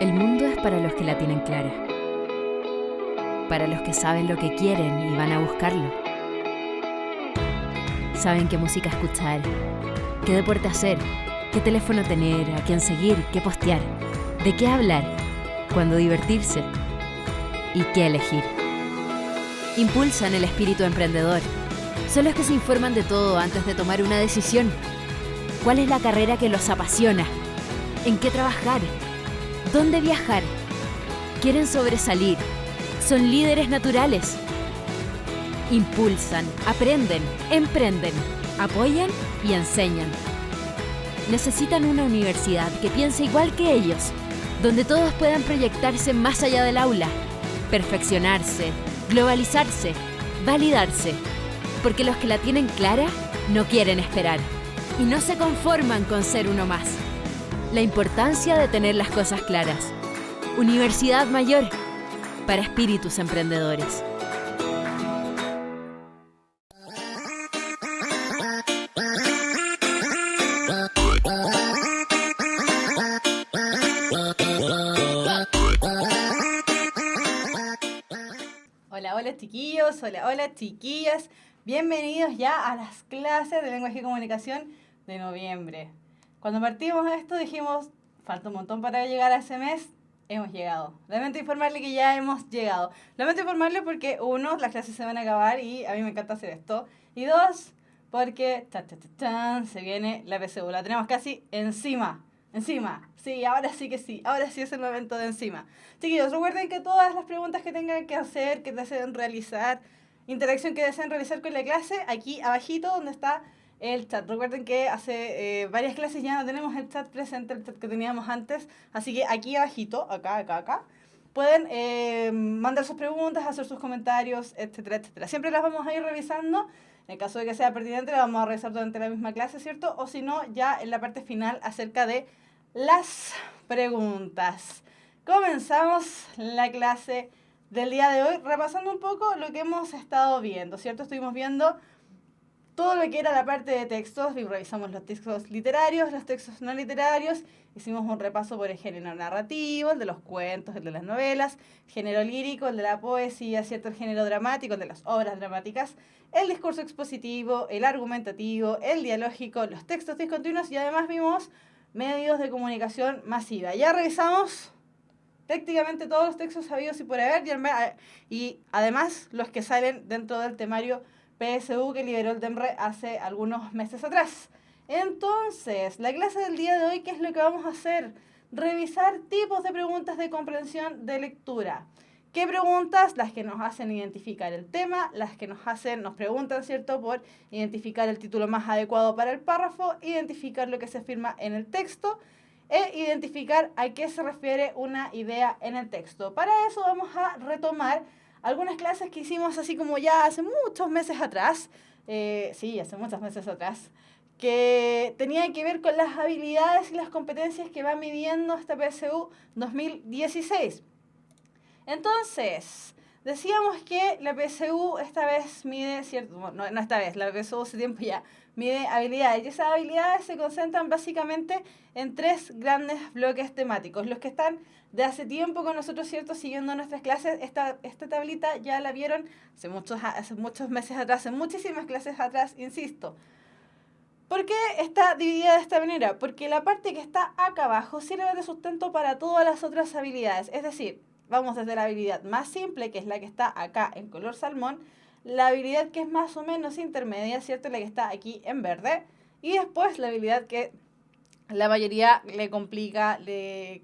El mundo es para los que la tienen clara, para los que saben lo que quieren y van a buscarlo. Saben qué música escuchar, qué deporte hacer, qué teléfono tener, a quién seguir, qué postear, de qué hablar, cuándo divertirse y qué elegir. Impulsan el espíritu emprendedor. Son los que se informan de todo antes de tomar una decisión. ¿Cuál es la carrera que los apasiona? ¿En qué trabajar? ¿Dónde viajar? Quieren sobresalir. Son líderes naturales. Impulsan, aprenden, emprenden, apoyan y enseñan. Necesitan una universidad que piense igual que ellos, donde todos puedan proyectarse más allá del aula, perfeccionarse, globalizarse, validarse, porque los que la tienen clara no quieren esperar y no se conforman con ser uno más. La importancia de tener las cosas claras. Universidad Mayor, para espíritus emprendedores. Hola, hola chiquillos, hola chiquillas. Bienvenidos ya a las clases de lenguaje y comunicación de noviembre. Cuando partimos esto dijimos, falta un montón para llegar a ese mes. Hemos llegado. Lamento informarle que ya hemos llegado. Lamento informarle porque, uno, las clases se van a acabar y a mí me encanta hacer esto. Y dos, porque se viene la PSU. La tenemos casi encima. Sí, ahora sí que sí. Ahora sí es el momento de encima. Chiquillos, recuerden que todas las preguntas que tengan que hacer, que deseen realizar, interacción que deseen realizar con la clase, aquí abajito donde está el chat. Recuerden que hace varias clases ya no tenemos el chat presente, el chat que teníamos antes. Así que aquí abajito, acá, pueden mandar sus preguntas, hacer sus comentarios, etcétera, etcétera. Siempre las vamos a ir revisando. En el caso de que sea pertinente, la vamos a revisar durante la misma clase, ¿cierto? O si no, ya en la parte final acerca de las preguntas. Comenzamos la clase del día de hoy repasando un poco lo que hemos estado viendo, ¿cierto? Estuvimos viendo todo lo que era la parte de textos, revisamos los textos literarios, los textos no literarios, hicimos un repaso por el género narrativo, el de los cuentos, el de las novelas, género lírico, el de la poesía, ¿cierto? El género dramático, el de las obras dramáticas, el discurso expositivo, el argumentativo, el dialógico, los textos discontinuos y además vimos medios de comunicación masiva. Ya revisamos prácticamente todos los textos sabidos y por haber y además los que salen dentro del temario PSU que liberó el DEMRE hace algunos meses atrás. Entonces, la clase del día de hoy, ¿qué es lo que vamos a hacer? Revisar tipos de preguntas de comprensión de lectura. ¿Qué preguntas? Las que nos hacen identificar el tema, las que nos preguntan, ¿cierto?, por identificar el título más adecuado para el párrafo, identificar lo que se afirma en el texto e identificar a qué se refiere una idea en el texto. Para eso vamos a retomar algunas clases que hicimos así como ya hace muchos meses atrás, que tenían que ver con las habilidades y las competencias que va midiendo esta PSU 2016. Entonces, decíamos que la PSU esta vez mide, ¿cierto? No esta vez, la PSU hace tiempo ya mide habilidades. Y esas habilidades se concentran básicamente en tres grandes bloques temáticos. Los que están de hace tiempo con nosotros, ¿cierto?, siguiendo nuestras clases, esta tablita ya la vieron hace muchos meses atrás, en muchísimas clases atrás, insisto. ¿Por qué está dividida de esta manera? Porque la parte que está acá abajo sirve de sustento para todas las otras habilidades. Es decir, vamos desde la habilidad más simple, que es la que está acá en color salmón, la habilidad que es más o menos intermedia, ¿cierto?, la que está aquí en verde, y después la habilidad que la mayoría le complica, le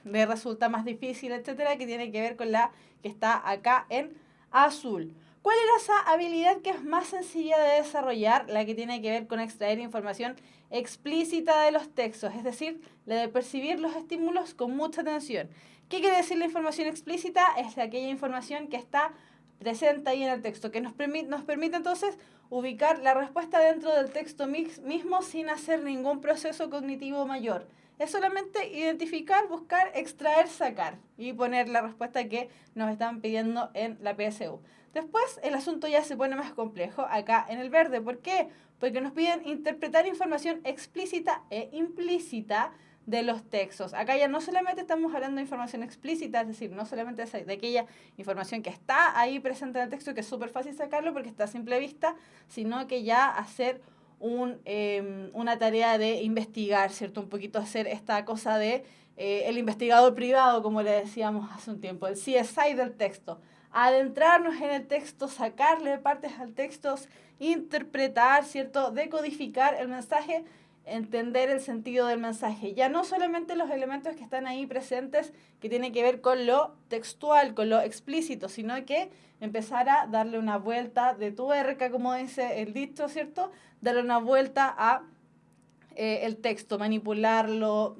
resulta más difícil, etcétera, que tiene que ver con la que está acá en azul. ¿Cuál era esa habilidad que es más sencilla de desarrollar? La que tiene que ver con extraer información explícita de los textos, es decir, la de percibir los estímulos con mucha atención. ¿Qué quiere decir la información explícita? Es aquella información que está presente ahí en el texto, que nos permite entonces ubicar la respuesta dentro del texto mismo sin hacer ningún proceso cognitivo mayor. Es solamente identificar, buscar, extraer, sacar y poner la respuesta que nos están pidiendo en la PSU. Después el asunto ya se pone más complejo acá en el verde. ¿Por qué? Porque nos piden interpretar información explícita e implícita de los textos. Acá ya no solamente estamos hablando de información explícita, es decir, no solamente de aquella información que está ahí presente en el texto, que es súper fácil sacarlo porque está a simple vista, sino que ya hacer una tarea de investigar, ¿cierto? Un poquito hacer esta cosa de el investigador privado, como le decíamos hace un tiempo, el CSI del texto. Adentrarnos en el texto, sacarle partes al texto, interpretar, ¿cierto? Decodificar el mensaje, entender el sentido del mensaje. Ya no solamente los elementos que están ahí presentes que tienen que ver con lo textual, con lo explícito, sino que empezar a darle una vuelta de tuerca, como dice el dicho, ¿cierto? Darle una vuelta a el texto, manipularlo,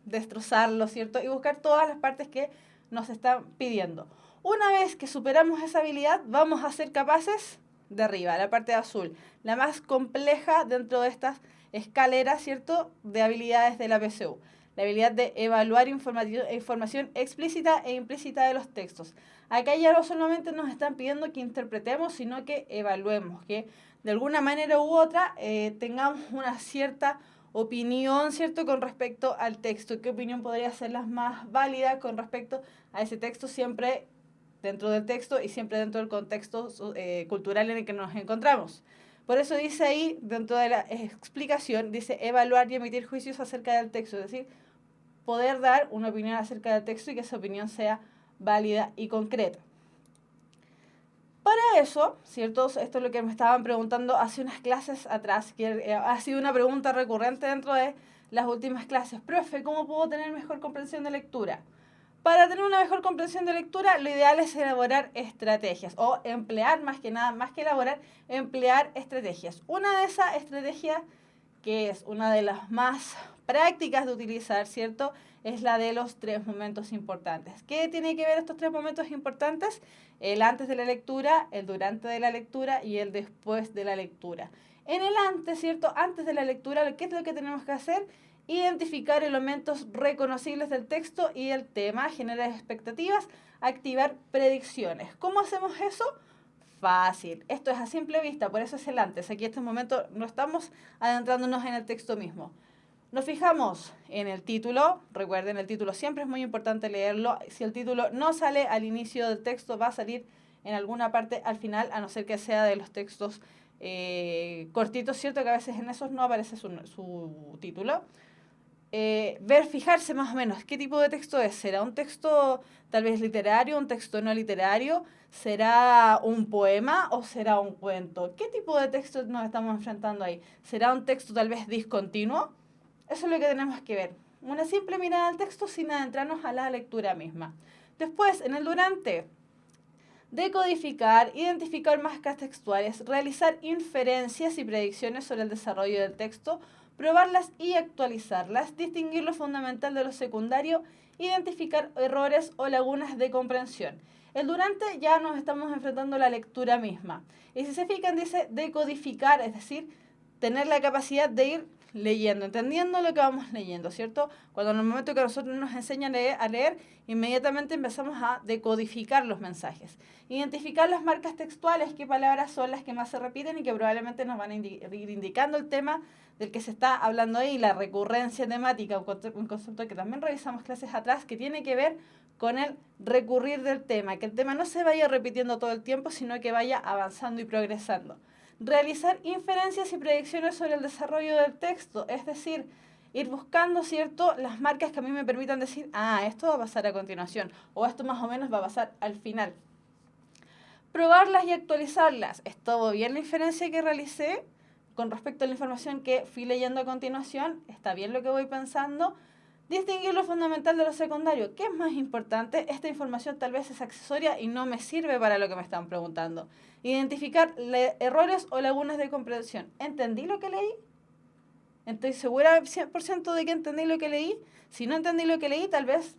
destrozarlo, ¿cierto? Y buscar todas las partes que nos están pidiendo. Una vez que superamos esa habilidad, vamos a ser capaces de arriba, la parte azul, la más compleja dentro de estas escaleras, ¿cierto?, de habilidades de la PSU. La habilidad de evaluar información explícita e implícita de los textos. Acá ya no solamente nos están pidiendo que interpretemos, sino que evaluemos, que de alguna manera u otra tengamos una cierta opinión, ¿cierto?, con respecto al texto. ¿Qué opinión podría ser la más válida con respecto a ese texto? Siempre dentro del texto y siempre dentro del contexto cultural en el que nos encontramos. Por eso dice ahí, dentro de la explicación, dice evaluar y emitir juicios acerca del texto, es decir, poder dar una opinión acerca del texto y que esa opinión sea válida y concreta. Para eso, ¿cierto? Esto es lo que me estaban preguntando hace unas clases atrás, que ha sido una pregunta recurrente dentro de las últimas clases. Profe, ¿cómo puedo tener mejor comprensión de lectura? Para tener una mejor comprensión de lectura, lo ideal es elaborar estrategias o emplear, más que nada, más que elaborar, emplear estrategias. Una de esas estrategias, que es una de las más prácticas de utilizar, ¿cierto?, es la de los 3 momentos importantes. ¿Qué tiene que ver estos 3 momentos importantes? El antes de la lectura, el durante de la lectura y el después de la lectura. En el antes, ¿cierto?, antes de la lectura, ¿qué es lo que tenemos que hacer? Identificar elementos reconocibles del texto y el tema, generar expectativas, activar predicciones. ¿Cómo hacemos eso? Fácil. Esto es a simple vista, por eso es el antes. Aquí en este momento no estamos adentrándonos en el texto mismo. Nos fijamos en el título. Recuerden, el título siempre es muy importante leerlo. Si el título no sale al inicio del texto, va a salir en alguna parte al final, a no ser que sea de los textos cortitos, ¿cierto? Que a veces en esos no aparece su título. Fijarse más o menos qué tipo de texto es. ¿Será un texto tal vez literario, un texto no literario? ¿Será un poema o será un cuento? ¿Qué tipo de texto nos estamos enfrentando ahí? ¿Será un texto tal vez discontinuo? Eso es lo que tenemos que ver. Una simple mirada al texto sin adentrarnos a la lectura misma. Después, en el durante, decodificar, identificar marcas textuales, realizar inferencias y predicciones sobre el desarrollo del texto, probarlas y actualizarlas, distinguir lo fundamental de lo secundario, identificar errores o lagunas de comprensión. El durante ya nos estamos enfrentando a la lectura misma. Y si se fijan, dice decodificar, es decir, tener la capacidad de ir leyendo, entendiendo lo que vamos leyendo, ¿cierto? Cuando en el momento que nosotros nos enseñan a leer, inmediatamente empezamos a decodificar los mensajes. Identificar las marcas textuales, qué palabras son las que más se repiten y que probablemente nos van a ir indicando el tema del que se está hablando ahí, la recurrencia temática, un concepto que también revisamos clases atrás, que tiene que ver con el recurrir del tema, que el tema no se vaya repitiendo todo el tiempo, sino que vaya avanzando y progresando. Realizar inferencias y predicciones sobre el desarrollo del texto, es decir, ir buscando, ¿cierto?, las marcas que a mí me permitan decir, esto va a pasar a continuación, o esto más o menos va a pasar al final. Probarlas y actualizarlas. ¿Estuvo bien la inferencia que realicé con respecto a la información que fui leyendo a continuación? ¿Está bien lo que voy pensando? Distinguir lo fundamental de lo secundario. ¿Qué es más importante? Esta información tal vez es accesoria y no me sirve para lo que me están preguntando. Identificar errores o lagunas de comprensión. ¿Entendí lo que leí? ¿Estoy segura 100% de que entendí lo que leí? Si no entendí lo que leí, tal vez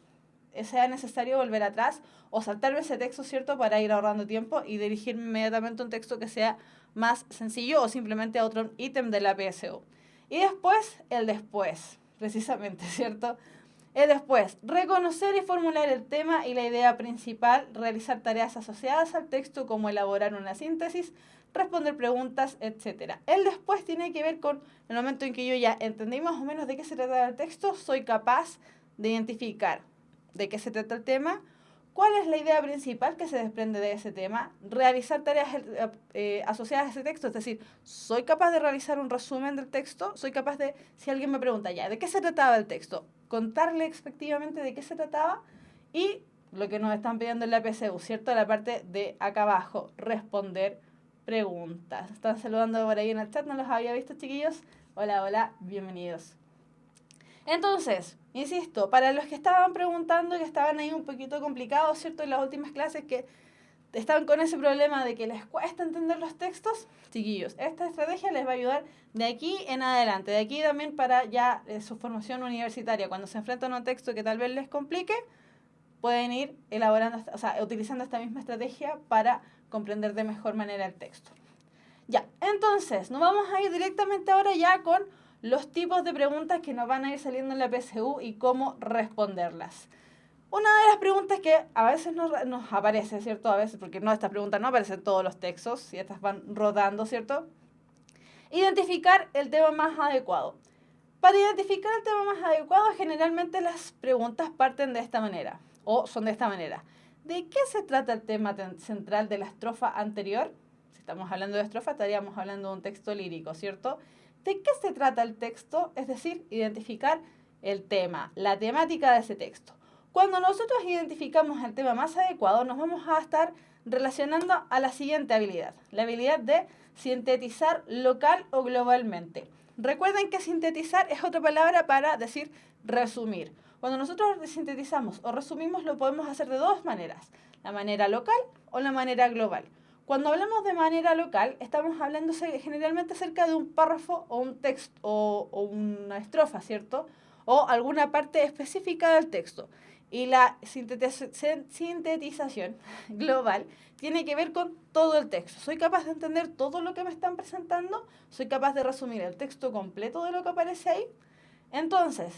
sea necesario volver atrás o saltarme ese texto, ¿cierto?, para ir ahorrando tiempo y dirigirme inmediatamente a un texto que sea más sencillo o simplemente a otro ítem de la PSU. Y después, el después, precisamente, ¿cierto? Después, reconocer y formular el tema y la idea principal, realizar tareas asociadas al texto como elaborar una síntesis, responder preguntas, etc. El después tiene que ver con el momento en que yo ya entendí más o menos de qué se trata el texto, soy capaz de identificar de qué se trata el tema, cuál es la idea principal que se desprende de ese tema, realizar tareas asociadas a ese texto, es decir, soy capaz de realizar un resumen del texto, soy capaz de, si alguien me pregunta ya, ¿de qué se trataba el texto? Contarle efectivamente de qué se trataba y lo que nos están pidiendo en la PSU, ¿cierto? La parte de acá abajo, responder preguntas. Están saludando por ahí en el chat, no los había visto, chiquillos. Hola, hola, bienvenidos. Entonces, insisto, para los que estaban preguntando, que estaban ahí un poquito complicados, ¿cierto? En las últimas clases que estaban con ese problema de que les cuesta entender los textos, chiquillos, esta estrategia les va a ayudar de aquí en adelante, de aquí también para ya su formación universitaria. Cuando se enfrentan a un texto que tal vez les complique, pueden ir elaborando, utilizando esta misma estrategia para comprender de mejor manera el texto. Ya, entonces, nos vamos a ir directamente ahora ya con los tipos de preguntas que nos van a ir saliendo en la PSU y cómo responderlas. Una de las preguntas que a veces nos aparece, ¿cierto? A veces, porque no, estas preguntas no aparecen en todos los textos, y estas van rodando, ¿cierto? Identificar el tema más adecuado. Para identificar el tema más adecuado, generalmente las preguntas parten de esta manera, o son de esta manera. ¿De qué se trata el tema central de la estrofa anterior? Si estamos hablando de estrofa, estaríamos hablando de un texto lírico, ¿cierto? ¿De qué se trata el texto? Es decir, identificar el tema, la temática de ese texto. Cuando nosotros identificamos el tema más adecuado, nos vamos a estar relacionando a la siguiente habilidad, la habilidad de sintetizar local o globalmente. Recuerden que sintetizar es otra palabra para decir resumir. Cuando nosotros sintetizamos o resumimos, lo podemos hacer de dos maneras, la manera local o la manera global. Cuando hablamos de manera local, estamos hablando generalmente acerca de un párrafo o un texto o una estrofa, ¿cierto? O alguna parte específica del texto. Y la sintetización global tiene que ver con todo el texto. ¿Soy capaz de entender todo lo que me están presentando? ¿Soy capaz de resumir el texto completo de lo que aparece ahí? Entonces,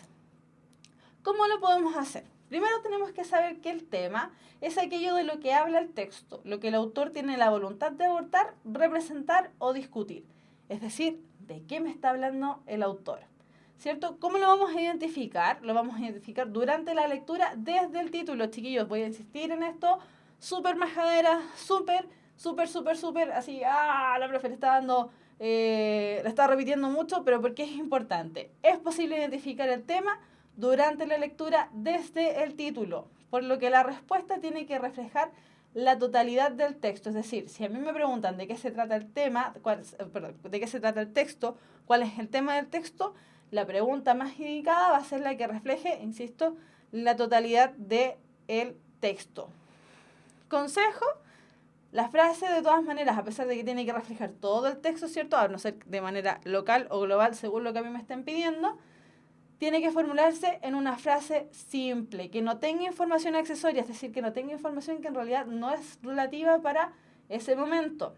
¿cómo lo podemos hacer? Primero tenemos que saber que el tema es aquello de lo que habla el texto, lo que el autor tiene la voluntad de abordar, representar o discutir. Es decir, ¿de qué me está hablando el autor? ¿Cierto? ¿Cómo lo vamos a identificar? Lo vamos a identificar durante la lectura desde el título, chiquillos. Voy a insistir en esto. Súper majadera, súper, así, la profe le está dando, le está repitiendo mucho, pero porque es importante. Es posible identificar el tema durante la lectura desde el título, por lo que la respuesta tiene que reflejar la totalidad del texto. Es decir, si a mí me preguntan de qué se trata el tema, de qué se trata el texto, cuál es el tema del texto, la pregunta más indicada va a ser la que refleje, insisto, la totalidad del texto. Consejo, la frase de todas maneras, a pesar de que tiene que reflejar todo el texto, ¿cierto? A no ser de manera local o global, según lo que a mí me estén pidiendo, tiene que formularse en una frase simple, que no tenga información accesoria, es decir, que no tenga información que en realidad no es relativa para ese momento.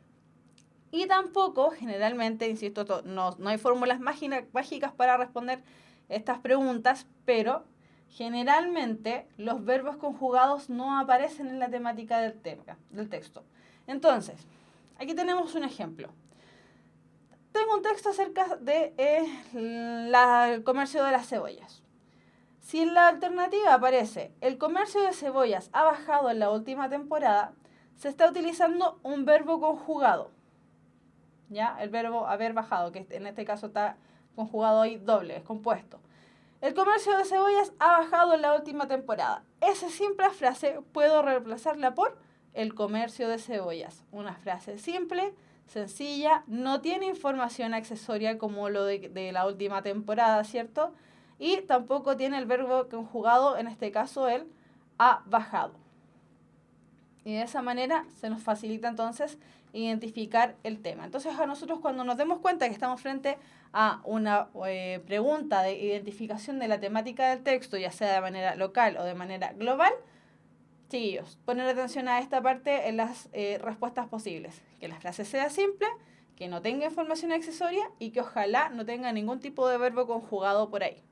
Y tampoco, generalmente, insisto, no hay fórmulas mágicas para responder estas preguntas, pero generalmente los verbos conjugados no aparecen en la temática del texto. Entonces, aquí tenemos un ejemplo. Tengo un texto acerca de el comercio de las cebollas. Si en la alternativa aparece el comercio de cebollas ha bajado en la última temporada, se está utilizando un verbo conjugado. ¿Ya? El verbo haber bajado, que en este caso está conjugado ahí doble, es compuesto. El comercio de cebollas ha bajado en la última temporada. Esa simple frase puedo reemplazarla por el comercio de cebollas. Una frase simple, sencilla, no tiene información accesoria como lo de la última temporada, ¿cierto? Y tampoco tiene el verbo conjugado, en este caso el ha bajado. Y de esa manera se nos facilita entonces identificar el tema. Entonces a nosotros cuando nos demos cuenta que estamos frente a una pregunta de identificación de la temática del texto, ya sea de manera local o de manera global, chiquillos, poner atención a esta parte en las respuestas posibles. Que la frase sea simple, que no tenga información accesoria y que ojalá no tenga ningún tipo de verbo conjugado por ahí.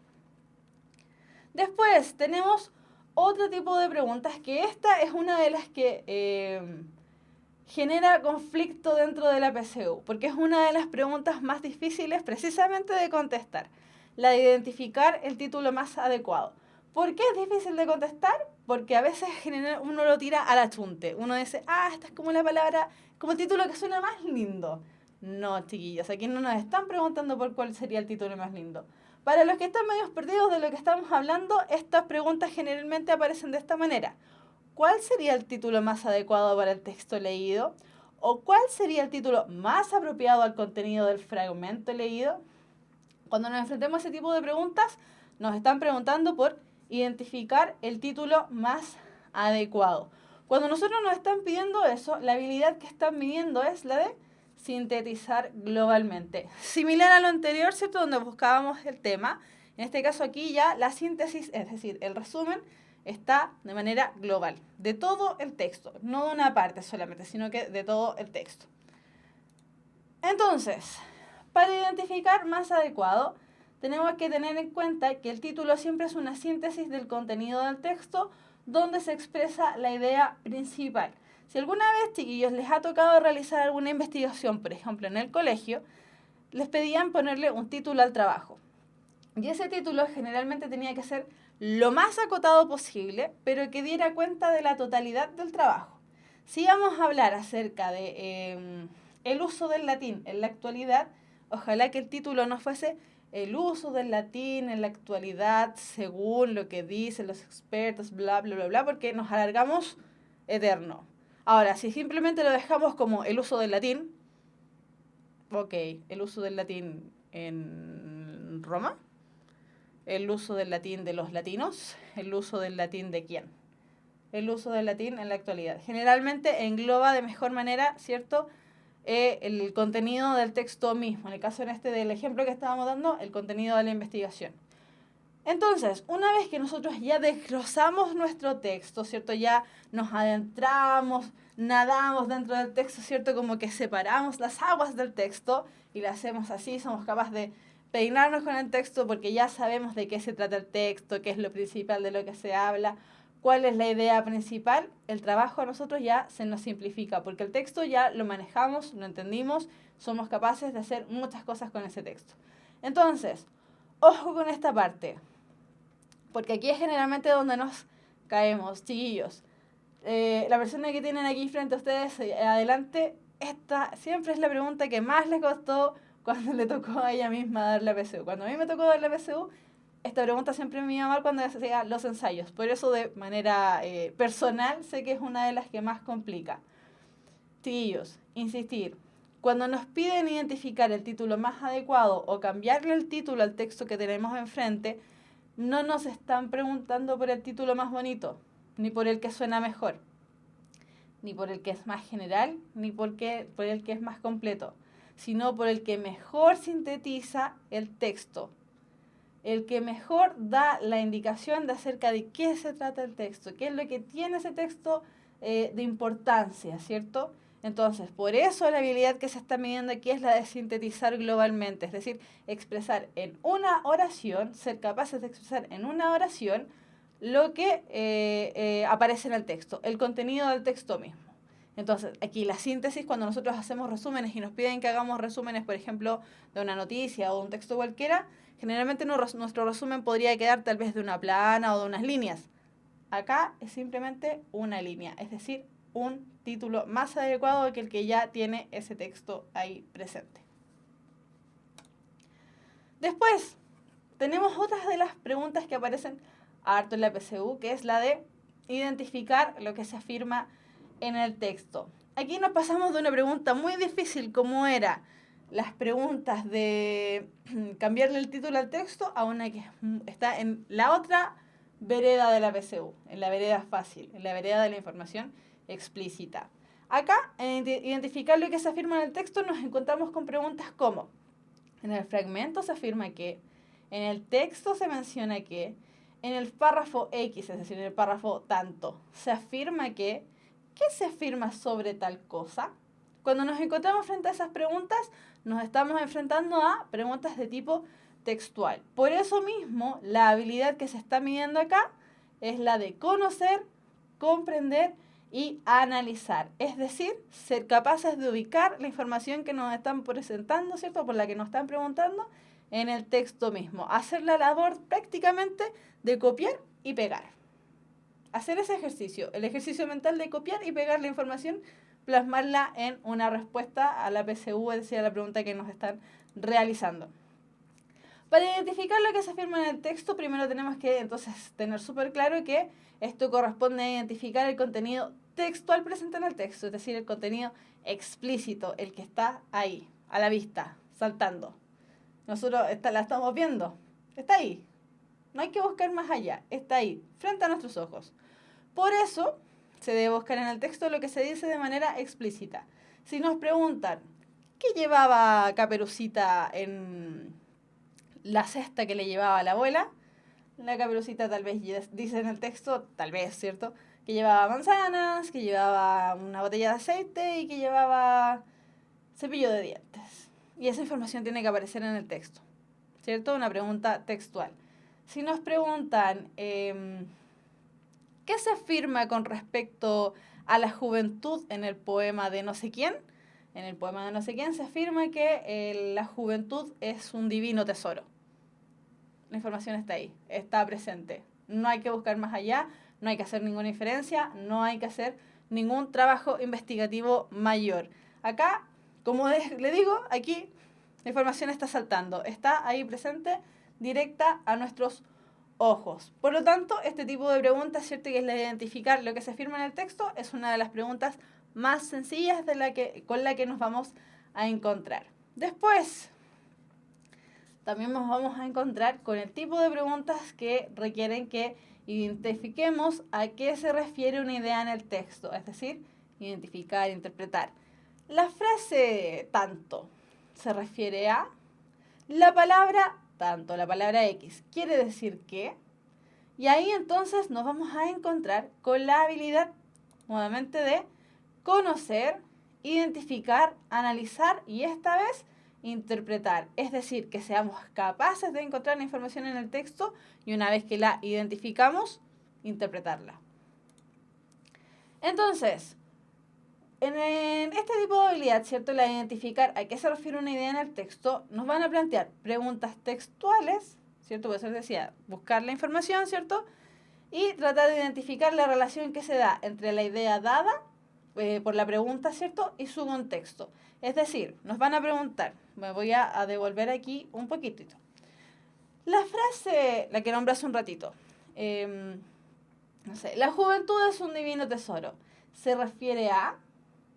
Después tenemos otro tipo de preguntas, que esta es una de las que genera conflicto dentro de la PSU, porque es una de las preguntas más difíciles precisamente de contestar, la de identificar el título más adecuado. ¿Por qué es difícil de contestar? Porque a veces uno lo tira al achunte. Uno dice, esta es como la palabra, como el título que suena más lindo. No, chiquillos, aquí no nos están preguntando por cuál sería el título más lindo. Para los que están medio perdidos de lo que estamos hablando, estas preguntas generalmente aparecen de esta manera. ¿Cuál sería el título más adecuado para el texto leído? ¿O cuál sería el título más apropiado al contenido del fragmento leído? Cuando nos enfrentemos a ese tipo de preguntas, nos están preguntando por identificar el título más adecuado. Cuando nosotros nos están pidiendo eso, la habilidad que están midiendo es la de sintetizar globalmente. Similar a lo anterior, ¿cierto? Donde buscábamos el tema. En este caso aquí ya la síntesis, es decir, el resumen, está de manera global, de todo el texto, no de una parte solamente, sino que de todo el texto. Entonces, para identificar más adecuado, tenemos que tener en cuenta que el título siempre es una síntesis del contenido del texto donde se expresa la idea principal. Si alguna vez, chiquillos, les ha tocado realizar alguna investigación, por ejemplo, en el colegio, les pedían ponerle un título al trabajo. Y ese título generalmente tenía que ser lo más acotado posible, pero que diera cuenta de la totalidad del trabajo. Si vamos a hablar acerca de el uso del latín en la actualidad, ojalá que el título no fuese el uso del latín en la actualidad según lo que dicen los expertos, bla, bla, bla, bla, porque nos alargamos eterno. Ahora, si simplemente lo dejamos como el uso del latín, ok, el uso del latín en Roma, el uso del latín de los latinos, el uso del latín de quién, el uso del latín en la actualidad. Generalmente engloba de mejor manera, ¿cierto?, el contenido del texto mismo. En el caso del ejemplo que estábamos dando, el contenido de la investigación. Entonces, una vez que nosotros ya desglosamos nuestro texto, ¿cierto? Ya nos adentramos, nadamos dentro del texto, ¿cierto? Como que separamos las aguas del texto y lo hacemos así, somos capaces de peinarnos con el texto porque ya sabemos de qué se trata el texto, qué es lo principal de lo que se habla, cuál es la idea principal. El trabajo a nosotros ya se nos simplifica porque el texto ya lo manejamos, lo entendimos, somos capaces de hacer muchas cosas con ese texto. Entonces, ojo con esta parte, porque aquí es generalmente donde nos caemos, chiquillos. La persona que tienen aquí frente a ustedes, adelante, esta siempre es la pregunta que más le costó cuando le tocó a ella misma dar la PSU. Cuando a mí me tocó dar la PSU, esta pregunta siempre me iba mal cuando hacía los ensayos. Por eso, de manera personal, sé que es una de las que más complica. Chiquillos, insistir. Cuando nos piden identificar el título más adecuado o cambiarle el título al texto que tenemos enfrente, no nos están preguntando por el título más bonito, ni por el que suena mejor, ni por el que es más general, ni por el que es más completo, sino por el que mejor sintetiza el texto, el que mejor da la indicación de acerca de qué se trata el texto, qué es lo que tiene ese texto de importancia, ¿cierto? Entonces, por eso la habilidad que se está midiendo aquí es la de sintetizar globalmente, es decir, expresar en una oración, ser capaces de expresar en una oración lo que aparece en el texto, el contenido del texto mismo. Entonces, aquí la síntesis, cuando nosotros hacemos resúmenes y nos piden que hagamos resúmenes, por ejemplo, de una noticia o un texto cualquiera, generalmente nuestro resumen podría quedar tal vez de una plana o de unas líneas. Acá es simplemente una línea, es decir, un título más adecuado que el que ya tiene ese texto ahí presente. Después, tenemos otras de las preguntas que aparecen harto en la PSU, que es la de identificar lo que se afirma en el texto. Aquí nos pasamos de una pregunta muy difícil como era las preguntas de cambiarle el título al texto a una que está en la otra vereda de la PSU, en la vereda fácil, en la vereda de la información explícita. Acá, en identificar lo que se afirma en el texto, nos encontramos con preguntas como: en el fragmento se afirma que, en el texto se menciona que, en el párrafo X, es decir, en el párrafo tanto, se afirma que, ¿qué se afirma sobre tal cosa? Cuando nos encontramos frente a esas preguntas, nos estamos enfrentando a preguntas de tipo textual. Por eso mismo, la habilidad que se está midiendo acá es la de conocer, comprender y analizar. Es decir, ser capaces de ubicar la información que nos están presentando, ¿cierto? Por la que nos están preguntando en el texto mismo. Hacer la labor prácticamente de copiar y pegar. Hacer ese ejercicio, el ejercicio mental de copiar y pegar la información, plasmarla en una respuesta a la PSU, es decir, a la pregunta que nos están realizando. Para identificar lo que se afirma en el texto, primero tenemos que entonces tener súper claro que esto corresponde a identificar el contenido textual presente en el texto, es decir, el contenido explícito, el que está ahí, a la vista, saltando. Nosotros la estamos viendo, está ahí. No hay que buscar más allá, está ahí, frente a nuestros ojos. Por eso, se debe buscar en el texto lo que se dice de manera explícita. Si nos preguntan, ¿qué llevaba Caperucita en la cesta que le llevaba la abuela? La Caperucita tal vez dice en el texto, tal vez, ¿cierto? Que llevaba manzanas, que llevaba una botella de aceite y que llevaba cepillo de dientes. Y esa información tiene que aparecer en el texto, ¿cierto? Una pregunta textual. Si nos preguntan, ¿qué se afirma con respecto a la juventud en el poema de no sé quién? En el poema de no sé quién se afirma que la juventud es un divino tesoro. La información está ahí, está presente. No hay que buscar más allá, no hay que hacer ninguna inferencia, no hay que hacer ningún trabajo investigativo mayor. Acá, como le digo, aquí la información está saltando, está ahí presente, directa a nuestros ojos. Por lo tanto, este tipo de preguntas, ¿cierto? Que es la de identificar lo que se afirma en el texto, es una de las preguntas más sencillas con la que nos vamos a encontrar. Después, también nos vamos a encontrar con el tipo de preguntas que requieren que identifiquemos a qué se refiere una idea en el texto, es decir, identificar, interpretar. La frase tanto se refiere a la palabra tanto, la palabra X, quiere decir que, y ahí entonces nos vamos a encontrar con la habilidad nuevamente de conocer, identificar, analizar y esta vez interpretar. Es decir, que seamos capaces de encontrar la información en el texto y una vez que la identificamos, interpretarla. Entonces, en este tipo de habilidad, ¿cierto? La de identificar a qué se refiere una idea en el texto, nos van a plantear preguntas textuales, ¿cierto? Por eso les decía, buscar la información, ¿cierto? Y tratar de identificar la relación que se da entre la idea dada por la pregunta, ¿cierto? Y su contexto. Es decir, nos van a preguntar, me voy a devolver aquí un poquitito. La frase, la que nombré hace un ratito, no sé, la juventud es un divino tesoro, se refiere a,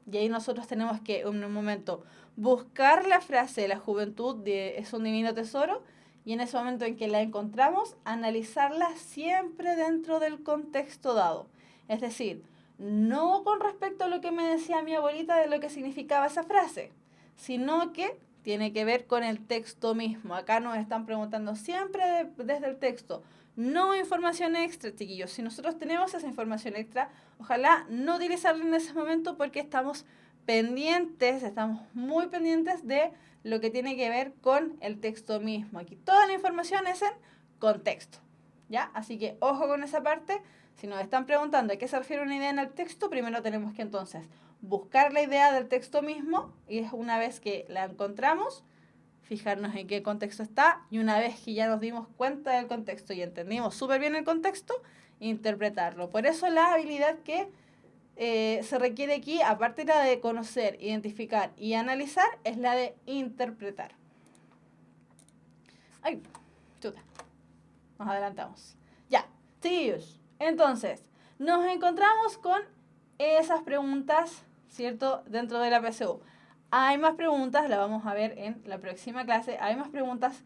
y ahí nosotros tenemos que en un momento buscar la frase, la juventud es un divino tesoro, y en ese momento en que la encontramos, analizarla siempre dentro del contexto dado. Es decir, no con respecto a lo que me decía mi abuelita de lo que significaba esa frase, sino que tiene que ver con el texto mismo. Acá nos están preguntando siempre desde el texto, no información extra, chiquillos. Si nosotros tenemos esa información extra, ojalá no utilizarla en ese momento porque estamos muy pendientes de lo que tiene que ver con el texto mismo. Aquí toda la información es en contexto, ¿ya? Así que ojo con esa parte. Si nos están preguntando a qué se refiere una idea en el texto, primero tenemos que entonces buscar la idea del texto mismo y es una vez que la encontramos, fijarnos en qué contexto está y una vez que ya nos dimos cuenta del contexto y entendimos súper bien el contexto, interpretarlo. Por eso la habilidad que se requiere aquí, aparte de la de conocer, identificar y analizar, es la de interpretar. Ay, chuta. Nos adelantamos. Ya, seguimos. Entonces, nos encontramos con esas preguntas, ¿cierto? Dentro de la PSU. Hay más preguntas, la vamos a ver en la próxima clase. Hay más preguntas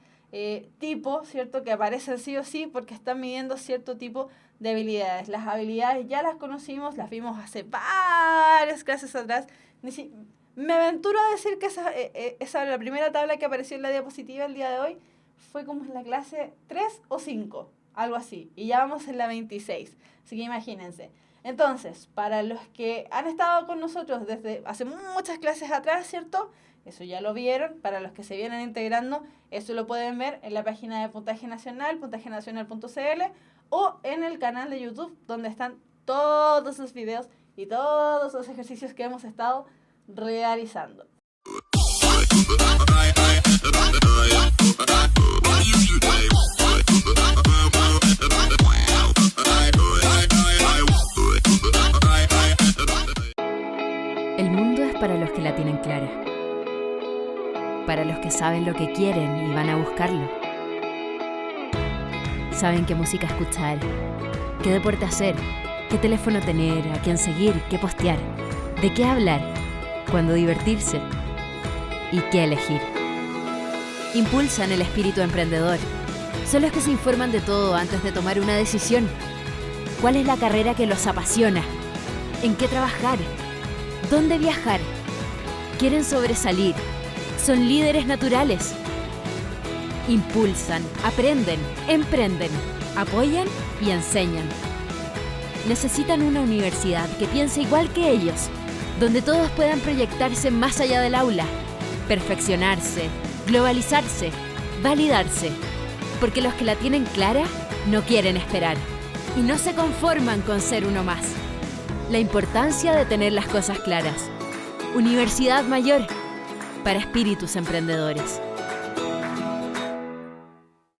tipo, ¿cierto? Que aparecen sí o sí porque están midiendo cierto tipo de habilidades. Las habilidades ya las conocimos, las vimos hace varias clases atrás. Me aventuro a decir que la primera tabla que apareció en la diapositiva el día de hoy fue como en la clase 3 o 5, algo así. Y ya vamos en la 26, así que imagínense. Entonces, para los que han estado con nosotros desde hace muchas clases atrás, ¿cierto? eso ya lo vieron. Para los que se vienen integrando, eso lo pueden ver en la página de Puntaje Nacional, puntajenacional.cl, o en el canal de YouTube, donde están todos los videos y todos los ejercicios que hemos estado realizando. El mundo es para los que la tienen clara, para los que saben lo que quieren y van a buscarlo. Saben qué música escuchar, qué deporte hacer, qué teléfono tener, a quién seguir, qué postear, de qué hablar, cuándo divertirse y qué elegir. Impulsan el espíritu emprendedor. Son los que se informan de todo antes de tomar una decisión. ¿Cuál es la carrera que los apasiona? ¿En qué trabajar? ¿Dónde viajar? Quieren sobresalir. Son líderes naturales. Impulsan, aprenden, emprenden, apoyan y enseñan. Necesitan una universidad que piense igual que ellos, donde todos puedan proyectarse más allá del aula, perfeccionarse, globalizarse, validarse, porque los que la tienen clara no quieren esperar y no se conforman con ser uno más. La importancia de tener las cosas claras. Universidad Mayor, para espíritus emprendedores.